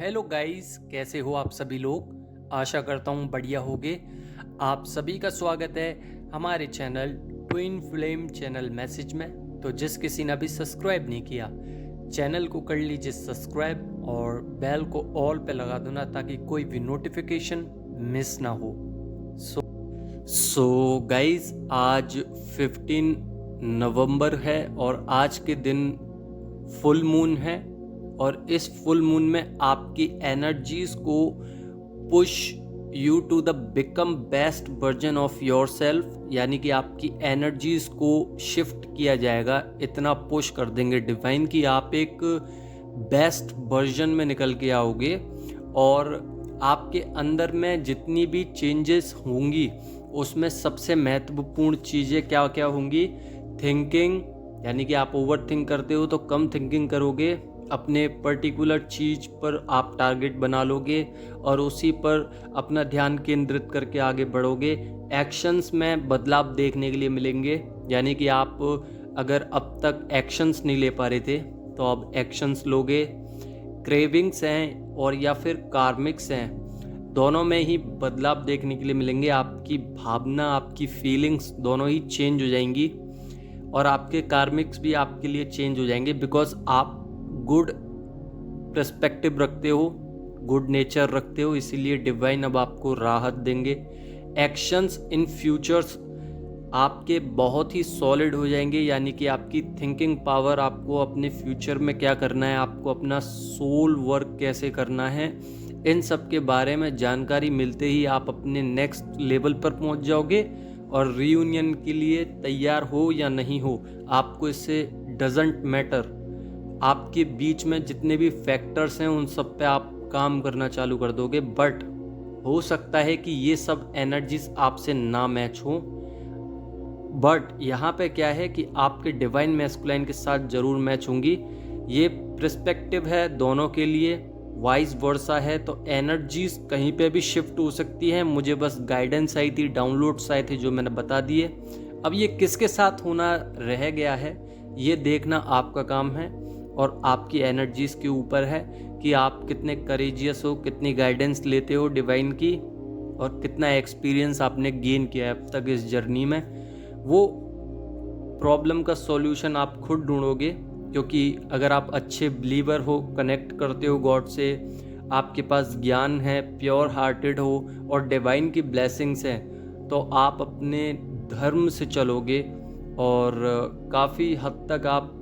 Hello guys, कैसे हो आप सभी लोग। आशा करता हूँ बढ़िया होगे। आप सभी का स्वागत है हमारे channel twin flame channel message में। तो जिस किसी ने अभी सब्सक्राइब नहीं किया, चैनल को कर लीजिए सब्सक्राइब और बेल को ऑल पे लगा दो ना, ताकि कोई भी नोटिफिकेशन मिस ना हो। सो गाइस, आज 15 नवंबर है और आज के दिन फुल मून है। और इस फुल मून में आपकी एनर्जीज को push you to the become best version of your self, यानी कि आपकी एनर्जीज को शिफ्ट किया जाएगा। इतना पुश कर देंगे डिवाइन कि आप एक बेस्ट वर्जन में निकल के आओगे। और आपके अंदर में जितनी भी चेंजेस होंगी उसमें सबसे महत्वपूर्ण चीज़ें क्या क्या होंगी। थिंकिंग, यानी कि आप ओवर थिंक करते हो तो कम थिंकिंग करोगे। अपने पर्टिकुलर चीज़ पर आप टारगेट बना लोगे और उसी पर अपना ध्यान केंद्रित करके आगे बढ़ोगे। एक्शंस में बदलाव देखने के लिए मिलेंगे, यानी कि आप अगर अब तक एक्शंस नहीं ले पा रहे थे तो अब एक्शंस लोगे। क्रेविंग्स हैं और या फिर कार्मिक्स हैं, दोनों में ही बदलाव देखने के लिए मिलेंगे। आपकी भावना, आपकी फीलिंग्स दोनों ही चेंज हो जाएंगी और आपके कार्मिक्स भी आपके लिए चेंज हो जाएंगे, बिकॉज आप गुड पर्सपेक्टिव रखते हो, गुड नेचर रखते हो, इसीलिए डिवाइन अब आपको राहत देंगे। एक्शंस इन फ्यूचर्स आपके बहुत ही सॉलिड हो जाएंगे, यानी कि आपकी थिंकिंग पावर, आपको अपने फ्यूचर में क्या करना है, आपको अपना सोल वर्क कैसे करना है, इन सब के बारे में जानकारी मिलते ही आप अपने नेक्स्ट लेवल पर पहुंच जाओगे। और रीयूनियन के लिए तैयार हो या नहीं हो, आपको इससे डजंट मैटर। आपके बीच में जितने भी फैक्टर्स हैं उन सब पे आप काम करना चालू कर दोगे। बट हो सकता है कि ये सब एनर्जीज आपसे ना मैच हो। बट यहाँ पे क्या है कि आपके डिवाइन मैस्कुलाइन के साथ ज़रूर मैच होंगी। ये पर्सपेक्टिव है दोनों के लिए, वाइस वर्सा है, तो एनर्जीज कहीं पे भी शिफ्ट हो सकती है। मुझे बस गाइडेंस आई थी, डाउनलोड्स आए थे जो मैंने बता दिए। अब ये किसके साथ होना रह गया है ये देखना आपका काम है और आपकी एनर्जीज के ऊपर है कि आप कितने करेजियस हो, कितनी गाइडेंस लेते हो डिवाइन की और कितना एक्सपीरियंस आपने गेन किया है अब तक इस जर्नी में। वो प्रॉब्लम का सॉल्यूशन आप खुद ढूंढोगे, क्योंकि अगर आप अच्छे बिलीवर हो, कनेक्ट करते हो गॉड से, आपके पास ज्ञान है, प्योर हार्टेड हो और डिवाइन की ब्लेसिंग्स हैं, तो आप अपने धर्म से चलोगे और काफ़ी हद तक आप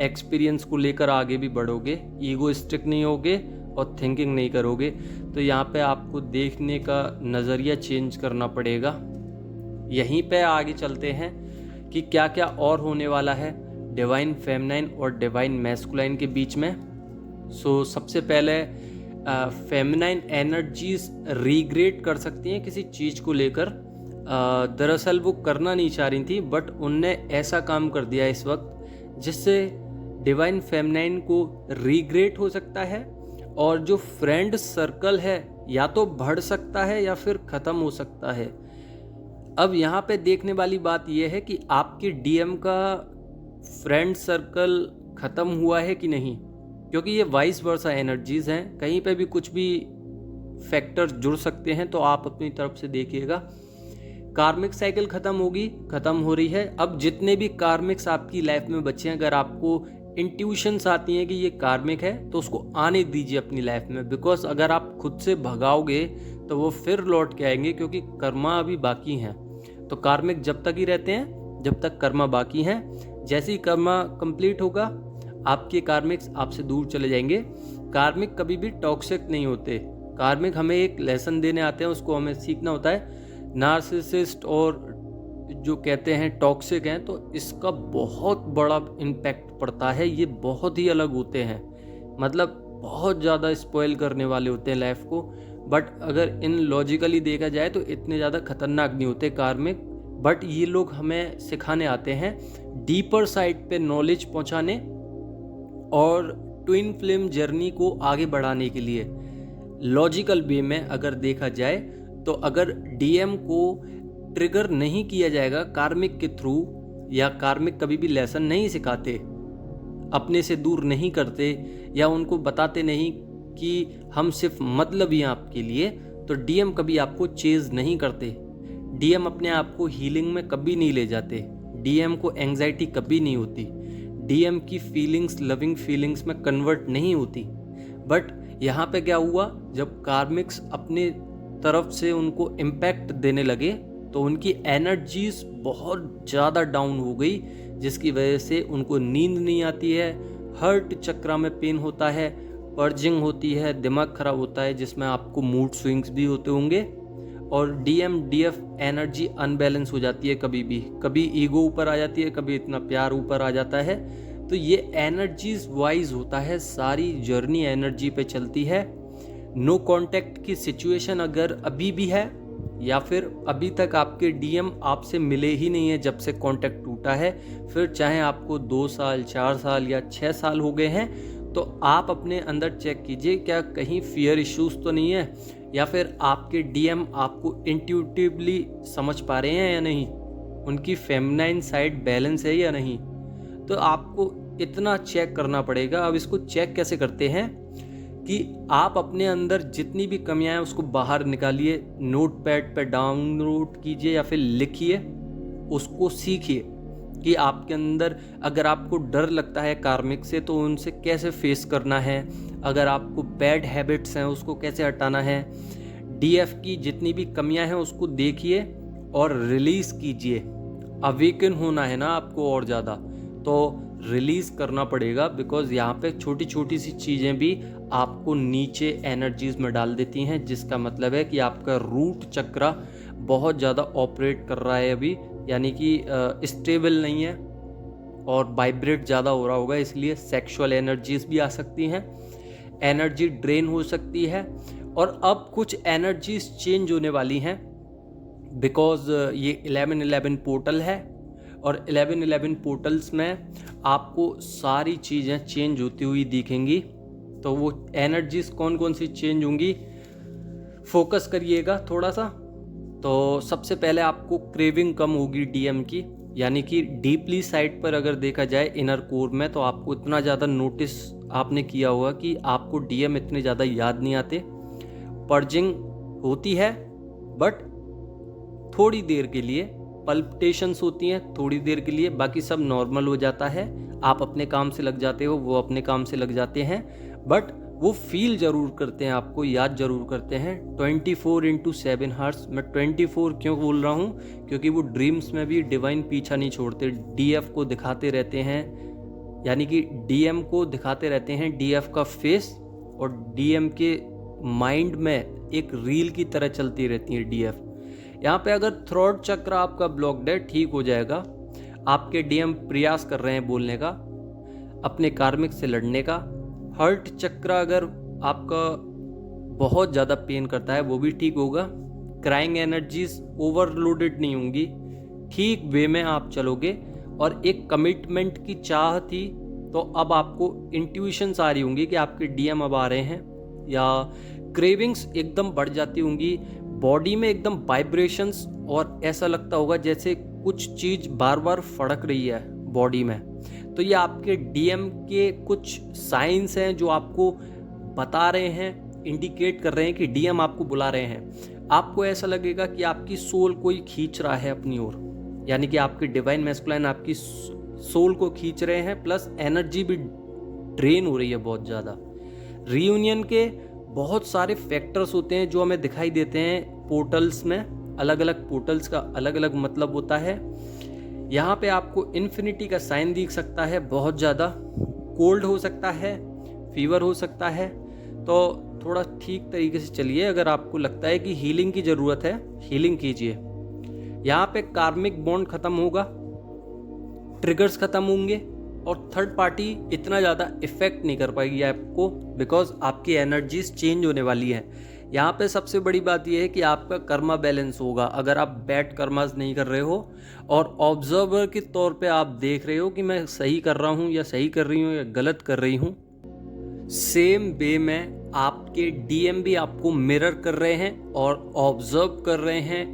एक्सपीरियंस को लेकर आगे भी बढ़ोगे। ईगोइस्टिक नहीं होगे और थिंकिंग नहीं करोगे। तो यहाँ पे आपको देखने का नज़रिया चेंज करना पड़ेगा। यहीं पे आगे चलते हैं कि क्या क्या और होने वाला है डिवाइन फेमिनाइन और डिवाइन मैस्कुलाइन के बीच में। सबसे पहले फेमिनाइन एनर्जीज रिग्रेट कर सकती हैं किसी चीज़ को लेकर। दरअसल वो करना नहीं चाह रही थी, बट उनने ऐसा काम कर दिया इस वक्त जिससे डिवाइन फेमिनाइन को रिग्रेट हो सकता है। और जो फ्रेंड सर्कल है या तो बढ़ सकता है या फिर ख़त्म हो सकता है। अब यहाँ पे देखने वाली बात यह है कि आपके डीएम का फ्रेंड सर्कल ख़त्म हुआ है कि नहीं, क्योंकि ये वाइस वर्सा एनर्जीज हैं। कहीं पे भी कुछ भी फैक्टर जुड़ सकते हैं, तो आप अपनी तरफ से देखिएगा। कार्मिक साइकिल ख़त्म होगी, ख़त्म हो रही है। अब जितने भी कार्मिक्स आपकी लाइफ में बचे हैं, अगर आपको इंट्यूशंस आती हैं कि ये कार्मिक है, तो उसको आने दीजिए अपनी लाइफ में। बिकॉज अगर आप खुद से भगाओगे तो वो फिर लौट के आएंगे, क्योंकि कर्मा अभी बाकी हैं। तो कार्मिक जब तक ही रहते हैं जब तक कर्मा बाकी हैं। जैसे ही कर्मा कंप्लीट होगा, आपके कार्मिक्स आपसे दूर चले जाएंगे। कार्मिक कभी भी टॉक्सिक नहीं होते। कार्मिक हमें एक लेसन देने आते हैं, उसको हमें सीखना होता है। नार्सिसिस्ट और जो कहते हैं टॉक्सिक हैं, तो इसका बहुत बड़ा इम्पैक्ट पड़ता है। ये बहुत ही अलग होते हैं, मतलब बहुत ज़्यादा स्पॉइल करने वाले होते हैं लाइफ को। बट अगर इन लॉजिकली देखा जाए तो इतने ज़्यादा खतरनाक नहीं होते कार्मिक। बट ये लोग हमें सिखाने आते हैं डीपर साइड पे नॉलेज पहुंचाने और ट्विन फ्लेम जर्नी को आगे बढ़ाने के लिए। लॉजिकल वे में अगर देखा जाए तो अगर डीएम को ट्रिगर नहीं किया जाएगा कार्मिक के थ्रू, या कार्मिक कभी भी लेसन नहीं सिखाते, अपने से दूर नहीं करते, या उनको बताते नहीं कि हम सिर्फ मतलबी हैं आपके लिए, तो डीएम कभी आपको चेज नहीं करते। डीएम अपने आप को हीलिंग में कभी नहीं ले जाते। डीएम को एंग्जाइटी कभी नहीं होती। डीएम की फीलिंग्स लविंग फीलिंग्स में कन्वर्ट नहीं होती। बट यहाँ पे क्या हुआ, जब कार्मिक्स अपने तरफ से उनको इम्पैक्ट देने लगे तो उनकी एनर्जीज बहुत ज़्यादा डाउन हो गई, जिसकी वजह से उनको नींद नहीं आती है, हर्ट चक्रा में पेन होता है, पर्जिंग होती है, दिमाग खराब होता है, जिसमें आपको मूड स्विंग्स भी होते होंगे, और डीएम डीएफ एनर्जी अनबैलेंस हो जाती है। कभी ईगो ऊपर आ जाती है, कभी इतना प्यार ऊपर आ जाता है। तो ये एनर्जीज वाइज होता है, सारी जर्नी एनर्जी पे चलती है। नो कांटेक्ट की सिचुएशन अगर अभी भी है, या फिर अभी तक आपके डीएम आपसे मिले ही नहीं है जब से कांटेक्ट टूटा है, फिर चाहे आपको 2 साल 4 साल या 6 साल हो गए हैं, तो आप अपने अंदर चेक कीजिए क्या कहीं फियर इश्यूज तो नहीं है, या फिर आपके डीएम आपको इंट्यूटिवली समझ पा रहे हैं या नहीं, उनकी फेमिनाइन साइड बैलेंस है या नहीं। तो आपको इतना चेक करना पड़ेगा। अब इसको चेक कैसे करते हैं कि आप अपने अंदर जितनी भी कमियां हैं उसको बाहर निकालिए, नोटपैड पे डाउनलोड कीजिए या फिर लिखिए, उसको सीखिए कि आपके अंदर अगर आपको डर लगता है कार्मिक से तो उनसे कैसे फेस करना है, अगर आपको बैड हैबिट्स हैं उसको कैसे हटाना है। डीएफ की जितनी भी कमियां हैं उसको देखिए और रिलीज कीजिए। अवेकन होना है ना आपको और ज़्यादा, तो रिलीज करना पड़ेगा, बिकॉज यहाँ पे छोटी छोटी सी चीज़ें भी आपको नीचे एनर्जीज में डाल देती हैं, जिसका मतलब है कि आपका रूट चक्रा बहुत ज़्यादा ऑपरेट कर रहा है अभी, यानी कि स्टेबल नहीं है और वाइब्रेट ज़्यादा हो रहा होगा, इसलिए सेक्सुअल एनर्जीज भी आ सकती हैं, एनर्जी ड्रेन हो सकती है। और अब कुछ एनर्जीज चेंज होने वाली हैं, बिकॉज ये 11-11 पोर्टल है, और 11-11 पोर्टल्स में आपको सारी चीज़ें चेंज होती हुई दिखेंगी। तो वो एनर्जीज कौन कौन सी चेंज होंगी, फोकस करिएगा थोड़ा सा। तो सबसे पहले आपको क्रेविंग कम होगी डीएम की, यानी कि डीपली साइड पर अगर देखा जाए इनर कोर में, तो आपको इतना ज़्यादा नोटिस आपने किया होगा कि आपको डीएम इतने ज़्यादा याद नहीं आते। पर्जिंग होती है बट थोड़ी देर के लिए, पल्पिटेशंस होती हैं थोड़ी देर के लिए, बाकी सब नॉर्मल हो जाता है। आप अपने काम से लग जाते हो, वो अपने काम से लग जाते हैं, बट वो फील ज़रूर करते हैं, आपको याद ज़रूर करते हैं। 24/7 हार्स, मैं 24 क्यों बोल रहा हूँ, क्योंकि वो ड्रीम्स में भी डिवाइन पीछा नहीं छोड़ते, डीएफ को दिखाते रहते हैं, यानी कि डीएम को दिखाते रहते हैं डीएफ का फेस, और डीएम के माइंड में एक रील की तरह चलती रहती है डीएफ। यहाँ पे अगर थ्रोट चक्र आपका ब्लॉक्ड है, ठीक हो जाएगा। आपके डीएम प्रयास कर रहे हैं बोलने का, अपने कार्मिक से लड़ने का। हर्ट चक्र अगर आपका बहुत ज़्यादा पेन करता है वो भी ठीक होगा। क्राइंग एनर्जीज ओवरलोडेड नहीं होंगी, ठीक वे में आप चलोगे। और एक कमिटमेंट की चाह थी, तो अब आपको इंट्यूशंस आ रही होंगी कि आपके डीएम अब आ रहे हैं, या क्रेविंग्स एकदम बढ़ जाती होंगी, बॉडी में एकदम वाइब्रेशंस, और ऐसा लगता होगा जैसे कुछ चीज़ बार बार फड़क रही है बॉडी में। तो ये आपके डीएम के कुछ साइंस हैं जो आपको बता रहे हैं, इंडिकेट कर रहे हैं कि डीएम आपको बुला रहे हैं। आपको ऐसा लगेगा कि आपकी सोल कोई खींच रहा है अपनी ओर, यानी कि आपके डिवाइन मैस्कुलाइन आपकी सोल को खींच रहे हैं, प्लस एनर्जी भी ड्रेन हो रही है बहुत ज़्यादा। रीयूनियन के बहुत सारे फैक्टर्स होते हैं जो हमें दिखाई देते हैं पोर्टल्स में, अलग अलग पोर्टल्स का अलग अलग मतलब होता है। यहाँ पे आपको इन्फिनिटी का साइन दिख सकता है, बहुत ज़्यादा कोल्ड हो सकता है, फीवर हो सकता है, तो थोड़ा ठीक तरीके से चलिए। अगर आपको लगता है कि हीलिंग की ज़रूरत है, हीलिंग कीजिए। यहाँ पे कार्मिक बॉन्ड ख़त्म होगा, ट्रिगर्स ख़त्म होंगे, और थर्ड पार्टी इतना ज़्यादा इफेक्ट नहीं कर पाएगी आपको, बिकॉज आपकी एनर्जीज चेंज होने वाली है। यहाँ पे सबसे बड़ी बात यह है कि आपका कर्मा बैलेंस होगा। अगर आप बैड कर्मास नहीं कर रहे हो और ऑब्जर्वर के तौर पे आप देख रहे हो कि मैं सही कर रहा हूँ या सही कर रही हूँ या गलत कर रही हूँ, सेम वे में आपके डीएम भी आपको मिरर कर रहे हैं और ऑब्जर्व कर रहे हैं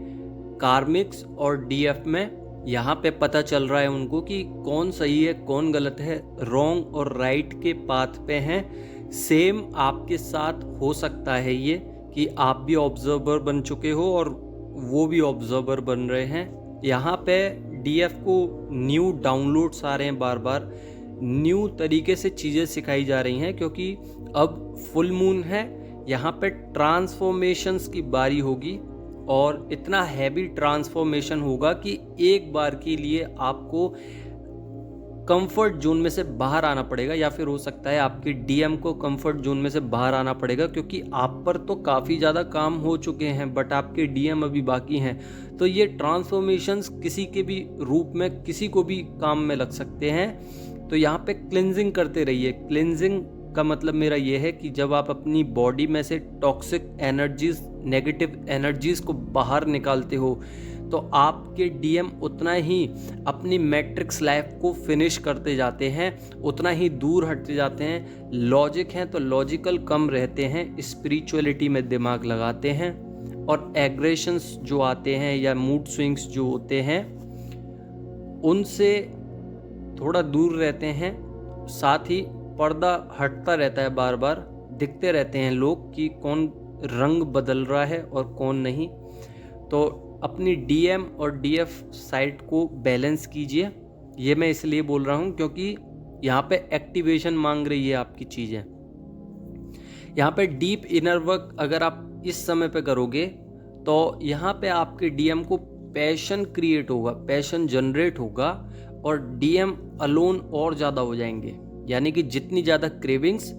कार्मिक्स और डीएफ में। यहाँ पे पता चल रहा है उनको कि कौन सही है कौन गलत है, रॉन्ग और राइट के पाथ पे हैं। सेम आपके साथ हो सकता है ये कि आप भी ऑब्जर्वर बन चुके हो और वो भी ऑब्जर्वर बन रहे हैं। यहाँ पे डीएफ को न्यू डाउनलोड्स आ रहे हैं, बार बार न्यू तरीके से चीज़ें सिखाई जा रही हैं, क्योंकि अब फुल मून है। यहाँ पे ट्रांसफॉर्मेशंस की बारी होगी और इतना हैवी ट्रांसफॉर्मेशन होगा कि एक बार के लिए आपको कंफर्ट जोन में से बाहर आना पड़ेगा, या फिर हो सकता है आपकी डीएम को कंफर्ट जोन में से बाहर आना पड़ेगा, क्योंकि आप पर तो काफ़ी ज़्यादा काम हो चुके हैं बट आपके डीएम अभी बाकी हैं। तो ये ट्रांसफॉर्मेशंस किसी के भी रूप में किसी को भी काम में लग सकते हैं। तो यहाँ पे क्लिनजिंग करते रहिए। क्लिनजिंग का मतलब मेरा ये है कि जब आप अपनी बॉडी में से टॉक्सिक एनर्जीज, नेगेटिव एनर्जीज को बाहर निकालते हो तो आपके डीएम उतना ही अपनी मैट्रिक्स लाइफ को फिनिश करते जाते हैं, उतना ही दूर हटते जाते हैं। लॉजिक हैं तो लॉजिकल कम रहते हैं, स्पिरिचुअलिटी में दिमाग लगाते हैं और एग्रेशंस जो आते हैं या मूड स्विंग्स जो होते हैं उनसे थोड़ा दूर रहते हैं। साथ ही पर्दा हटता रहता है, बार बार दिखते रहते हैं लोग कि कौन रंग बदल रहा है और कौन नहीं। तो अपनी डीएम और डीएफ साइड को बैलेंस कीजिए। ये मैं इसलिए बोल रहा हूँ क्योंकि यहाँ पे एक्टिवेशन मांग रही है आपकी चीज़ें। यहाँ पे डीप इनर वर्क अगर आप इस समय पे करोगे तो यहाँ पे आपके डीएम को पैशन क्रिएट होगा, पैशन जनरेट होगा और डीएम अलोन और ज़्यादा हो जाएंगे। यानी कि जितनी ज़्यादा क्रेविंग्स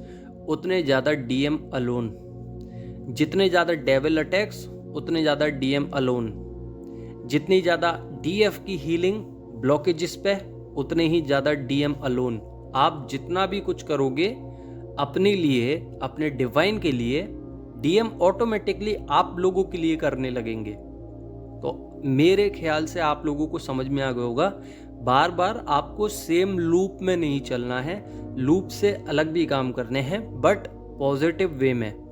उतने ज़्यादा डीएम अलोन, जितने ज़्यादा डेविल अटैक्स उतने ज़्यादा डीएम अलोन, जितनी ज़्यादा डीएफ की हीलिंग ब्लॉकेजेस पे उतने ही ज़्यादा डीएम अलोन। आप जितना भी कुछ करोगे अपने लिए, अपने डिवाइन के लिए, डीएम ऑटोमेटिकली आप लोगों के लिए करने लगेंगे। तो मेरे ख्याल से आप लोगों को समझ में आ गया होगा। बार बार आपको सेम लूप में नहीं चलना है, लूप से अलग भी काम करने हैं बट पॉजिटिव वे में।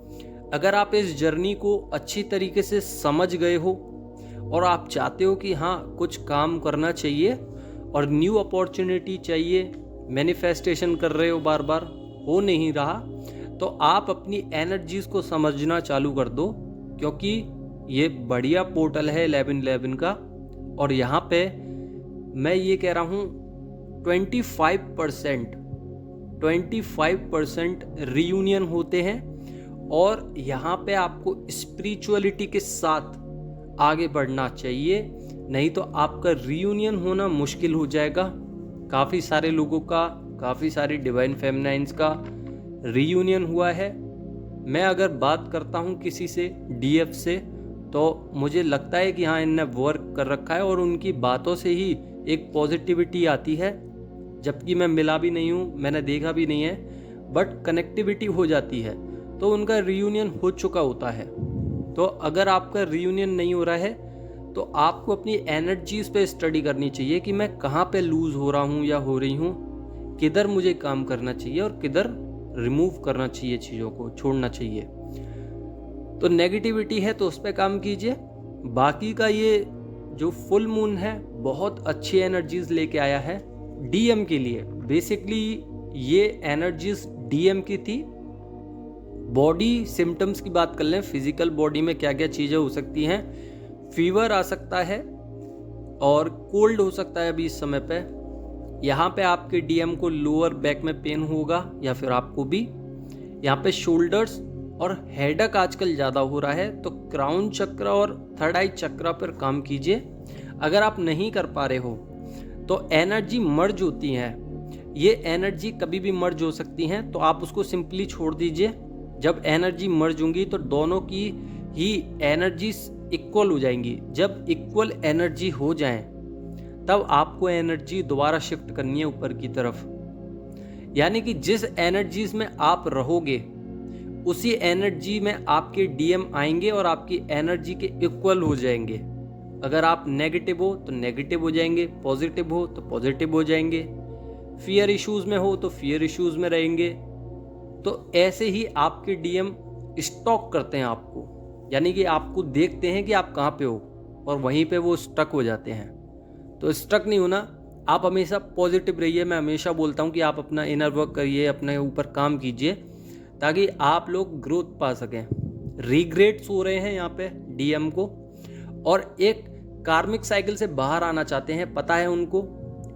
अगर आप इस जर्नी को अच्छी तरीके से समझ गए हो और आप चाहते हो कि हाँ कुछ काम करना चाहिए और न्यू अपॉर्चुनिटी चाहिए, मैनिफेस्टेशन कर रहे हो, बार बार हो नहीं रहा, तो आप अपनी एनर्जीज को समझना चालू कर दो, क्योंकि ये बढ़िया पोर्टल है 1111 का। और यहाँ पे मैं ये कह रहा हूँ 25% रियूनियन होते हैं और यहाँ पे आपको स्पिरिचुअलिटी के साथ आगे बढ़ना चाहिए, नहीं तो आपका रियूनियन होना मुश्किल हो जाएगा। काफ़ी सारे लोगों का, काफ़ी सारी डिवाइन फेमिनाइंस का रियूनियन हुआ है। मैं अगर बात करता हूँ किसी से डीएफ से तो मुझे लगता है कि हाँ इनने वर्क कर रखा है और उनकी बातों से ही एक पॉजिटिविटी आती है, जबकि मैं मिला भी नहीं हूँ, मैंने देखा भी नहीं है, बट कनेक्टिविटी हो जाती है तो उनका रियूनियन हो चुका होता है। तो अगर आपका रियूनियन नहीं हो रहा है तो आपको अपनी एनर्जीज पे स्टडी करनी चाहिए कि मैं कहाँ पे लूज हो रहा हूँ या हो रही हूँ, किधर मुझे काम करना चाहिए और किधर रिमूव करना चाहिए, चीज़ों को छोड़ना चाहिए। तो नेगेटिविटी है तो उस पर काम कीजिए। बाकी का ये जो फुल मून है बहुत अच्छी एनर्जीज लेके आया है डीएम के लिए। बेसिकली ये एनर्जीज डीएम की थी। बॉडी सिम्टम्स की बात कर लें, फिजिकल बॉडी में क्या क्या चीज़ें हो सकती हैं, फीवर आ सकता है और कोल्ड हो सकता है अभी इस समय पे। यहाँ पे आपके डीएम को लोअर बैक में पेन होगा या फिर आपको भी। यहाँ पे शोल्डर्स और हेडेक आजकल ज़्यादा हो रहा है, तो क्राउन चक्र और थर्ड आई चक्र पर काम कीजिए। अगर आप नहीं कर पा रहे हो तो एनर्जी मर्ज होती हैं, ये एनर्जी कभी भी मर्ज हो सकती हैं, तो आप उसको सिंपली छोड़ दीजिए। जब एनर्जी मर्ज होंगी तो दोनों की ही एनर्जीज इक्वल हो जाएंगी। जब इक्वल एनर्जी हो जाएं तब आपको एनर्जी दोबारा शिफ्ट करनी है ऊपर की तरफ। यानी कि जिस एनर्जीज में आप रहोगे उसी एनर्जी में आपके डीएम आएंगे और आपकी एनर्जी के इक्वल हो जाएंगे। अगर आप नेगेटिव हो तो नेगेटिव हो जाएंगे, पॉजिटिव हो तो पॉजिटिव हो जाएंगे, फियर इश्यूज में हो तो फियर इश्यूज में रहेंगे। तो ऐसे ही आपके डीएम स्टॉक करते हैं आपको, यानी कि आपको देखते हैं कि आप कहाँ पे हो और वहीं पे वो स्टक हो जाते हैं। तो स्टक नहीं होना, आप हमेशा पॉजिटिव रहिए। मैं हमेशा बोलता हूँ कि आप अपना इनर वर्क करिए, अपने ऊपर काम कीजिए, ताकि आप लोग ग्रोथ पा सकें। रिग्रेट्स हो रहे हैं यहाँ पे डीएम को, और एक कार्मिक साइकिल से बाहर आना चाहते हैं, पता है उनको,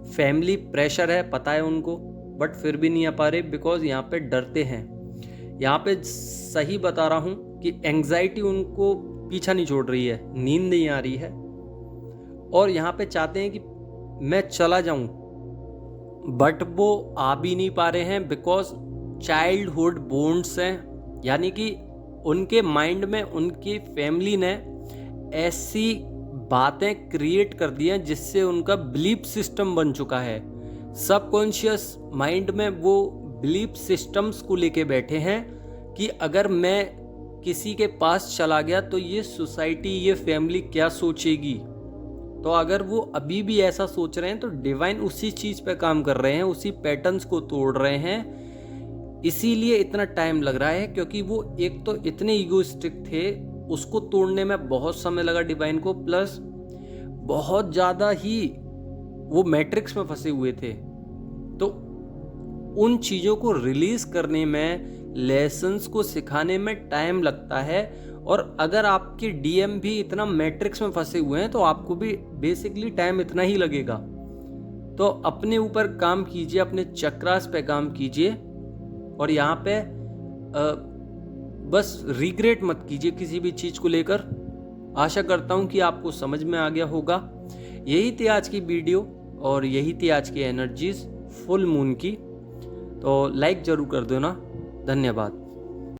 फैमिली प्रेशर है पता है उनको, बट फिर भी नहीं आ पा रहे बिकॉज यहाँ पे डरते हैं। यहाँ पे सही बता रहा हूँ कि एंग्जाइटी उनको पीछा नहीं छोड़ रही है, नींद नहीं आ रही है, और यहाँ पे चाहते हैं कि मैं चला जाऊं, बट वो आ भी नहीं पा रहे हैं बिकॉज चाइल्डहुड बॉन्ड्स हैं। यानी कि उनके माइंड में उनकी फैमिली ने ऐसी बातें क्रिएट कर दी हैं जिससे उनका बिलीफ सिस्टम बन चुका है। सबकॉन्शियस माइंड में वो बिलीफ सिस्टम्स को लेके बैठे हैं कि अगर मैं किसी के पास चला गया तो ये सोसाइटी, ये फैमिली क्या सोचेगी। तो अगर वो अभी भी ऐसा सोच रहे हैं तो डिवाइन उसी चीज़ पे काम कर रहे हैं, उसी पैटर्न्स को तोड़ रहे हैं। इसीलिए इतना टाइम लग रहा है, क्योंकि वो एक तो इतने ईगोइस्टिक थे, उसको तोड़ने में बहुत समय लगा डिवाइन को, प्लस बहुत ज़्यादा ही वो मैट्रिक्स में फंसे हुए थे। तो उन चीज़ों को रिलीज करने में, लेसन्स को सिखाने में टाइम लगता है। और अगर आपके डीएम भी इतना मैट्रिक्स में फंसे हुए हैं तो आपको भी बेसिकली टाइम इतना ही लगेगा। तो अपने ऊपर काम कीजिए, अपने चक्रास पे काम कीजिए, और यहाँ पे बस रिग्रेट मत कीजिए किसी भी चीज़ को लेकर। आशा करता हूँ कि आपको समझ में आ गया होगा। यही थी आज की वीडियो और यही थी आज की एनर्जीज फुल मून की। तो लाइक ज़रूर कर देना। धन्यवाद।